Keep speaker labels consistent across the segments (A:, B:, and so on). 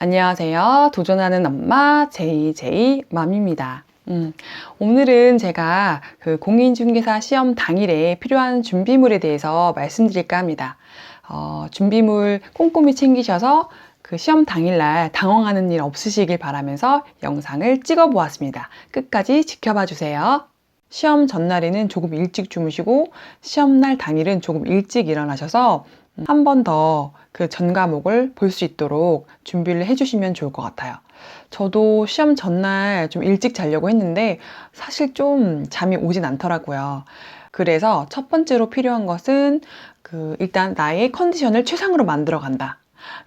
A: 안녕하세요. 도전하는 엄마 JJ맘입니다. 오늘은 제가 그 공인중개사 시험 당일에 필요한 준비물에 대해서 말씀드릴까 합니다. 준비물 꼼꼼히 챙기셔서 그 시험 당일날 당황하는 일 없으시길 바라면서 영상을 찍어 보았습니다. 끝까지 지켜봐 주세요. 시험 전날에는 조금 일찍 주무시고 시험날 당일은 조금 일찍 일어나셔서 한 번 더 그 전 과목을 볼 수 있도록 준비를 해주시면 좋을 것 같아요. 저도 시험 전날 좀 일찍 자려고 했는데 사실 좀 잠이 오진 않더라고요. 그래서 첫 번째로 필요한 것은 일단 나의 컨디션을 최상으로 만들어 간다.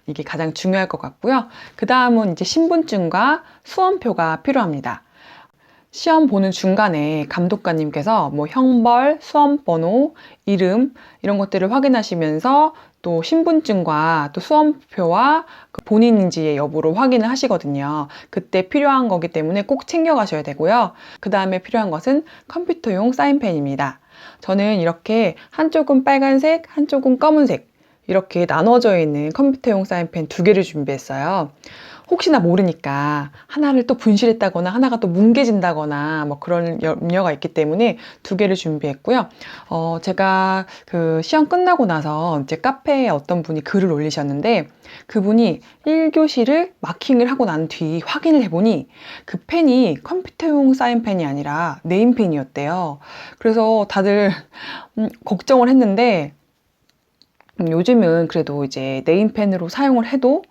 A: 이게 가장 중요할 것 같고요. 그 다음은 이제 신분증과 수험표가 필요합니다. 시험 보는 중간에 감독관님께서 뭐 형벌, 수험번호, 이름 이런 것들을 확인하시면서 또 신분증과 또 수험표와 본인인지의 여부를 확인을 하시거든요. 그때 필요한 거기 때문에 꼭 챙겨 가셔야 되고요. 그 다음에 필요한 것은 컴퓨터용 사인펜입니다. 저는 이렇게 한쪽은 빨간색, 한쪽은 검은색 이렇게 나눠져 있는 컴퓨터용 사인펜 2개를 준비했어요. 혹시나 모르니까 하나를 또 분실했다거나 하나가 또 뭉개진다거나 뭐 그런 염려가 있기 때문에 2개를 준비했고요. 제가 그 시험 끝나고 나서 이제 카페에 어떤 분이 글을 올리셨는데 그분이 1교시를 마킹을 하고 난 뒤 확인을 해보니 그 펜이 컴퓨터용 사인펜이 아니라 네임펜이었대요. 그래서 다들 걱정을 했는데 요즘은 그래도 이제 네임펜으로 사용을 해도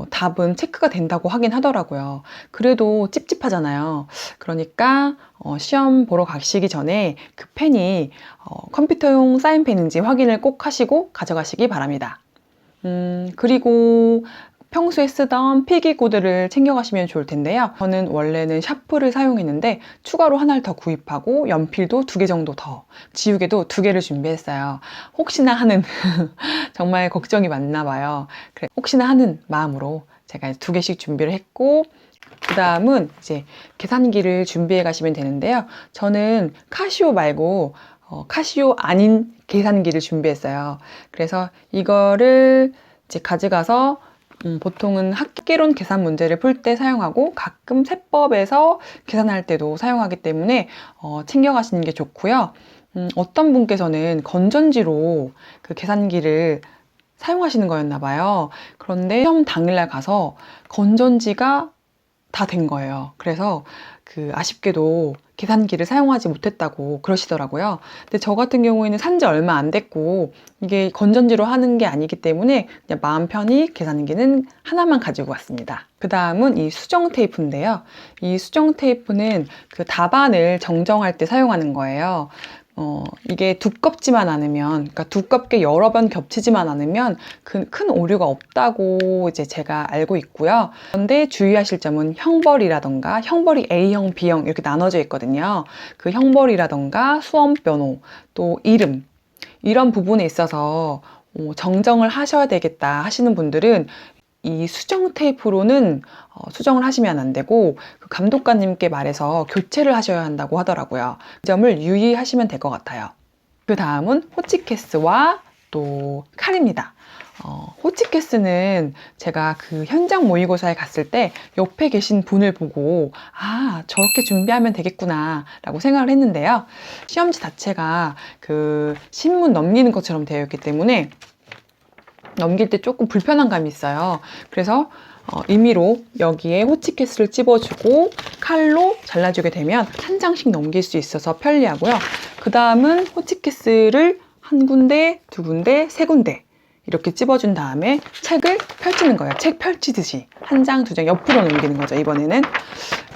A: 답은 체크가 된다고 하긴 하더라고요. 그래도 찝찝하잖아요. 그러니까 시험 보러 가시기 전에 그 펜이 컴퓨터용 사인펜인지 확인을 꼭 하시고 가져가시기 바랍니다. 그리고 평소에 쓰던 필기구들을 챙겨가시면 좋을 텐데요. 저는 원래는 샤프를 사용했는데 추가로 하나를 더 구입하고 연필도 2개 정도 더, 지우개도 2개를 준비했어요. 혹시나 하는 정말 걱정이 많나 봐요. 그래, 혹시나 하는 마음으로 제가 2개씩 준비를 했고 그 다음은 이제 계산기를 준비해 가시면 되는데요. 저는 카시오 말고 카시오 아닌 계산기를 준비했어요. 그래서 이거를 이제 가져가서 보통은 학계론 계산 문제를 풀 때 사용하고 가끔 세법에서 계산할 때도 사용하기 때문에 챙겨가시는 게 좋고요. 어떤 분께서는 건전지로 그 계산기를 사용하시는 거였나 봐요. 그런데 시험 당일날 가서 건전지가 다 된 거예요. 그래서 아쉽게도 계산기를 사용하지 못했다고 그러시더라고요. 근데 저 같은 경우에는 산지 얼마 안 됐고 이게 건전지로 하는 게 아니기 때문에 그냥 마음 편히 계산기는 하나만 가지고 왔습니다. 그 다음은 이 수정 테이프인데요. 이 수정 테이프는 그 답안을 정정할 때 사용하는 거예요. 이게 두껍지만 않으면, 그러니까 두껍게 여러 번 겹치지만 않으면 큰 오류가 없다고 이제 제가 알고 있고요. 그런데 주의하실 점은 형벌이라던가, 형벌이 A형, B형 이렇게 나눠져 있거든요. 그 형벌이라던가 수험번호, 또 이름, 이런 부분에 있어서 정정을 하셔야 되겠다 하시는 분들은 이 수정 테이프로는 수정을 하시면 안 되고 그 감독관님께 말해서 교체를 하셔야 한다고 하더라고요. 그 점을 유의하시면 될 것 같아요. 그 다음은 호치케스와 또 칼입니다. 호치케스는 제가 그 현장 모의고사에 갔을 때 옆에 계신 분을 보고 저렇게 준비하면 되겠구나 라고 생각을 했는데요. 시험지 자체가 그 신문 넘기는 것처럼 되어 있기 때문에 넘길 때 조금 불편한 감이 있어요. 그래서 임의로 여기에 호치케스를 찝어주고 칼로 잘라주게 되면 한 장씩 넘길 수 있어서 편리하고요. 그 다음은 호치케스를 한 군데, 2군데, 3군데 이렇게 찝어준 다음에 책을 펼치는 거예요. 책 펼치듯이 한 장, 2장 옆으로 넘기는 거죠. 이번에는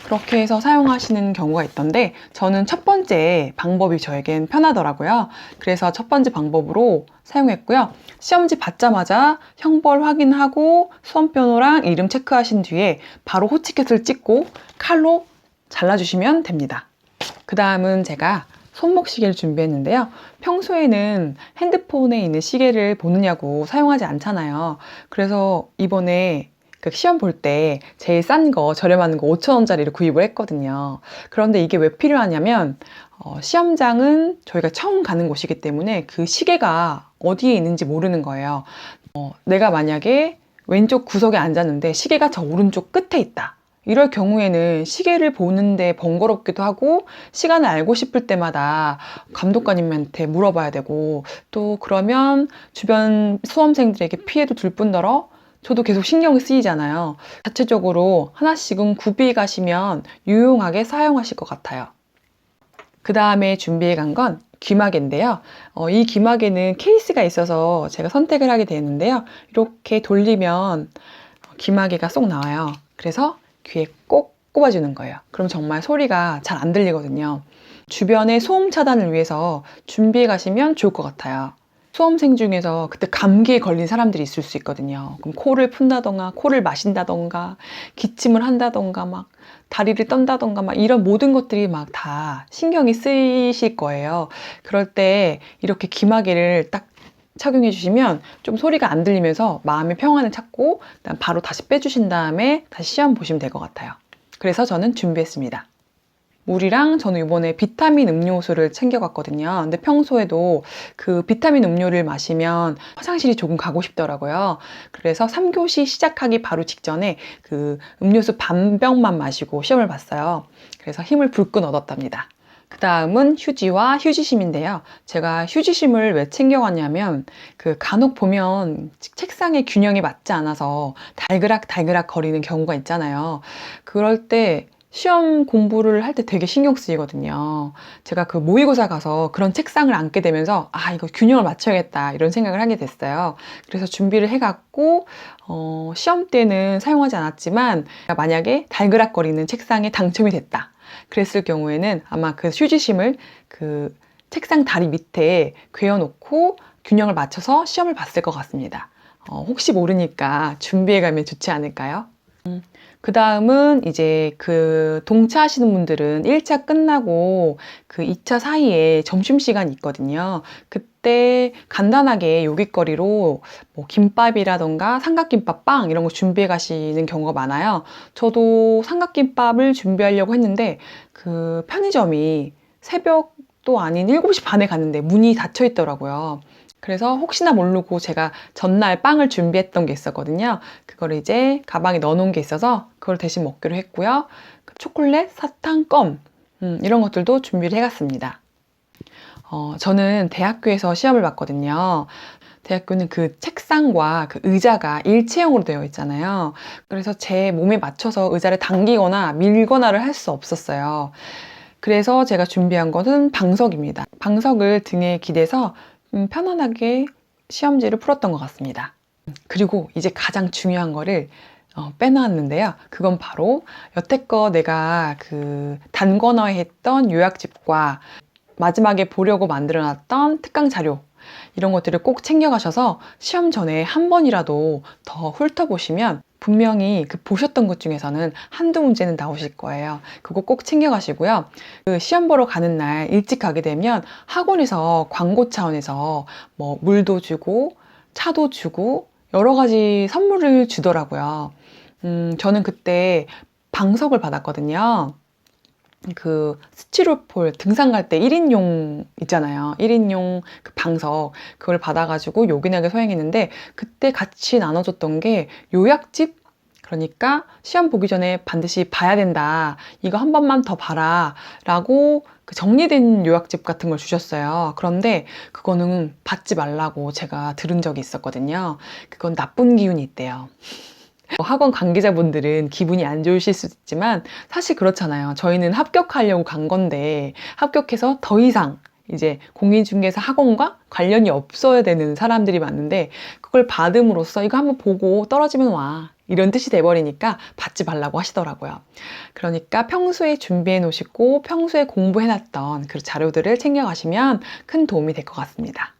A: 그렇게 해서 사용하시는 경우가 있던데 저는 첫 번째 방법이 저에겐 편하더라고요. 그래서 첫 번째 방법으로 사용했고요. 시험지 받자마자 형벌 확인하고 수험번호랑 이름 체크하신 뒤에 바로 호치켓을 찍고 칼로 잘라주시면 됩니다. 그 다음은 제가 손목시계를 준비했는데요. 평소에는 핸드폰에 있는 시계를 보느냐고 사용하지 않잖아요. 그래서 이번에 시험 볼 때 제일 싼 거, 저렴한 거 5,000원짜리를 구입을 했거든요. 그런데 이게 왜 필요하냐면 시험장은 저희가 처음 가는 곳이기 때문에 그 시계가 어디에 있는지 모르는 거예요. 내가 만약에 왼쪽 구석에 앉았는데 시계가 저 오른쪽 끝에 있다. 이럴 경우에는 시계를 보는데 번거롭기도 하고 시간을 알고 싶을 때마다 감독관님한테 물어봐야 되고, 또 그러면 주변 수험생들에게 피해도 줄 뿐더러 저도 계속 신경이 쓰이잖아요. 자체적으로 하나씩은 구비해 가시면 유용하게 사용하실 것 같아요. 그 다음에 준비해 간 건 귀마개인데요. 이 귀마개는 케이스가 있어서 제가 선택을 하게 되는데요. 이렇게 돌리면 귀마개가 쏙 나와요. 그래서 귀에 꼭 꼽아주는 거예요. 그럼 정말 소리가 잘 안 들리거든요. 주변의 소음 차단을 위해서 준비해 가시면 좋을 것 같아요. 수험생 중에서 그때 감기에 걸린 사람들이 있을 수 있거든요. 그럼 코를 푼다던가 코를 마신다던가 기침을 한다던가 막 다리를 떤다던가 막 이런 모든 것들이 막 다 신경이 쓰이실 거예요. 그럴 때 이렇게 귀마개를 딱 착용해 주시면 좀 소리가 안 들리면서 마음의 평안을 찾고 바로 다시 빼주신 다음에 다시 시험 보시면 될 것 같아요. 그래서 저는 준비했습니다. 물이랑 저는 이번에 비타민 음료수를 챙겨갔거든요. 근데 평소에도 그 비타민 음료를 마시면 화장실이 조금 가고 싶더라고요. 그래서 3교시 시작하기 바로 직전에 그 음료수 반 병만 마시고 시험을 봤어요. 그래서 힘을 불끈 얻었답니다. 그 다음은 휴지와 휴지심인데요. 제가 휴지심을 왜 챙겨갔냐면 그 간혹 보면 책상의 균형이 맞지 않아서 달그락 거리는 경우가 있잖아요. 그럴 때 시험 공부를 할 때 되게 신경 쓰이거든요. 제가 그 모의고사 가서 그런 책상을 앉게 되면서 아, 이거 균형을 맞춰야겠다 이런 생각을 하게 됐어요. 그래서 준비를 해갖고 시험 때는 사용하지 않았지만 만약에 달그락거리는 책상에 당첨이 됐다. 그랬을 경우에는 아마 그 휴지심을 그 책상 다리 밑에 괴어놓고 균형을 맞춰서 시험을 봤을 것 같습니다. 혹시 모르니까 준비해가면 좋지 않을까요? 그 다음은 이제 그 동차하시는 분들은 1차 끝나고 그 2차 사이에 점심시간이 있거든요. 그때 간단하게 요깃거리로 뭐 김밥이라던가 삼각김밥 빵 이런 거 준비해 가시는 경우가 많아요. 저도 삼각김밥을 준비하려고 했는데 그 편의점이 새벽도 아닌 7시 반에 갔는데 문이 닫혀 있더라고요. 그래서 혹시나 모르고 제가 전날 빵을 준비했던 게 있었거든요. 그걸 이제 가방에 넣어놓은 게 있어서 그걸 대신 먹기로 했고요. 초콜릿, 사탕, 껌 이런 것들도 준비를 해갔습니다. 저는 대학교에서 시험을 봤거든요. 대학교는 그 책상과 그 의자가 일체형으로 되어 있잖아요. 그래서 제 몸에 맞춰서 의자를 당기거나 밀거나를 할 수 없었어요. 그래서 제가 준비한 것은 방석입니다. 방석을 등에 기대서 편안하게 시험지를 풀었던 것 같습니다. 그리고 이제 가장 중요한 거를 빼놨는데요. 그건 바로 여태껏 내가 그 단권어에 했던 요약집과 마지막에 보려고 만들어놨던 특강 자료 이런 것들을 꼭 챙겨가셔서 시험 전에 한 번이라도 더 훑어보시면 분명히 그 보셨던 것 중에서는 한두 문제는 나오실 거예요. 그거 꼭 챙겨가시고요. 그 시험 보러 가는 날 일찍 가게 되면 학원에서 광고 차원에서 뭐 물도 주고 차도 주고 여러 가지 선물을 주더라고요. 저는 그때 방석을 받았거든요. 그 스티로폴 등산 갈 때 1인용 있잖아요. 1인용 그 방석 그걸 받아가지고 요긴하게 소행했는데 그때 같이 나눠줬던 게 요약집, 그러니까 시험 보기 전에 반드시 봐야 된다. 이거 한 번만 더 봐라 라고 그 정리된 요약집 같은 걸 주셨어요. 그런데 그거는 받지 말라고 제가 들은 적이 있었거든요. 그건 나쁜 기운이 있대요. 학원 관계자분들은 기분이 안 좋으실 수도 있지만 사실 그렇잖아요. 저희는 합격하려고 간 건데 합격해서 더 이상 이제 공인중개사 학원과 관련이 없어야 되는 사람들이 많은데 그걸 받음으로써 이거 한번 보고 떨어지면 와 이런 뜻이 돼버리니까 받지 말라고 하시더라고요. 그러니까 평소에 준비해 놓으시고 평소에 공부해 놨던 그 자료들을 챙겨가시면 큰 도움이 될 것 같습니다.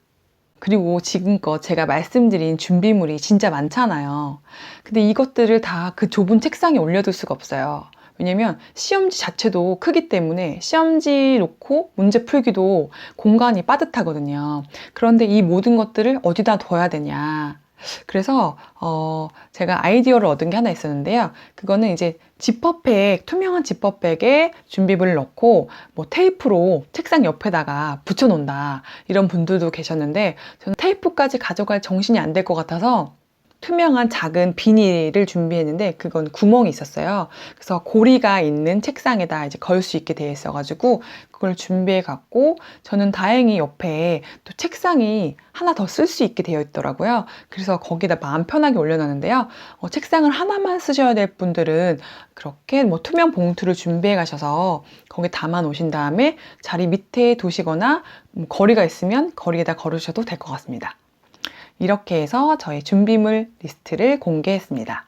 A: 그리고 지금껏 제가 말씀드린 준비물이 진짜 많잖아요. 근데 이것들을 다 그 좁은 책상에 올려둘 수가 없어요. 왜냐면 시험지 자체도 크기 때문에 시험지 놓고 문제 풀기도 공간이 빠듯하거든요. 그런데 이 모든 것들을 어디다 둬야 되냐. 그래서 제가 아이디어를 얻은 게 하나 있었는데요. 그거는 이제 지퍼백, 투명한 지퍼백에 준비물을 넣고 뭐 테이프로 책상 옆에다가 붙여 놓는다 이런 분들도 계셨는데 저는 테이프까지 가져갈 정신이 안 될 것 같아서 투명한 작은 비닐을 준비했는데 그건 구멍이 있었어요. 그래서 고리가 있는 책상에다 이제 걸 수 있게 되어 있어가지고 그걸 준비해 갖고 저는 다행히 옆에 또 책상이 하나 더 쓸 수 있게 되어 있더라고요. 그래서 거기다 마음 편하게 올려놨는데요. 책상을 하나만 쓰셔야 될 분들은 그렇게 뭐 투명 봉투를 준비해 가셔서 거기 담아 놓으신 다음에 자리 밑에 두시거나 거리가 있으면 거리에다 걸으셔도 될 것 같습니다. 이렇게 해서 저희 준비물 리스트를 공개했습니다.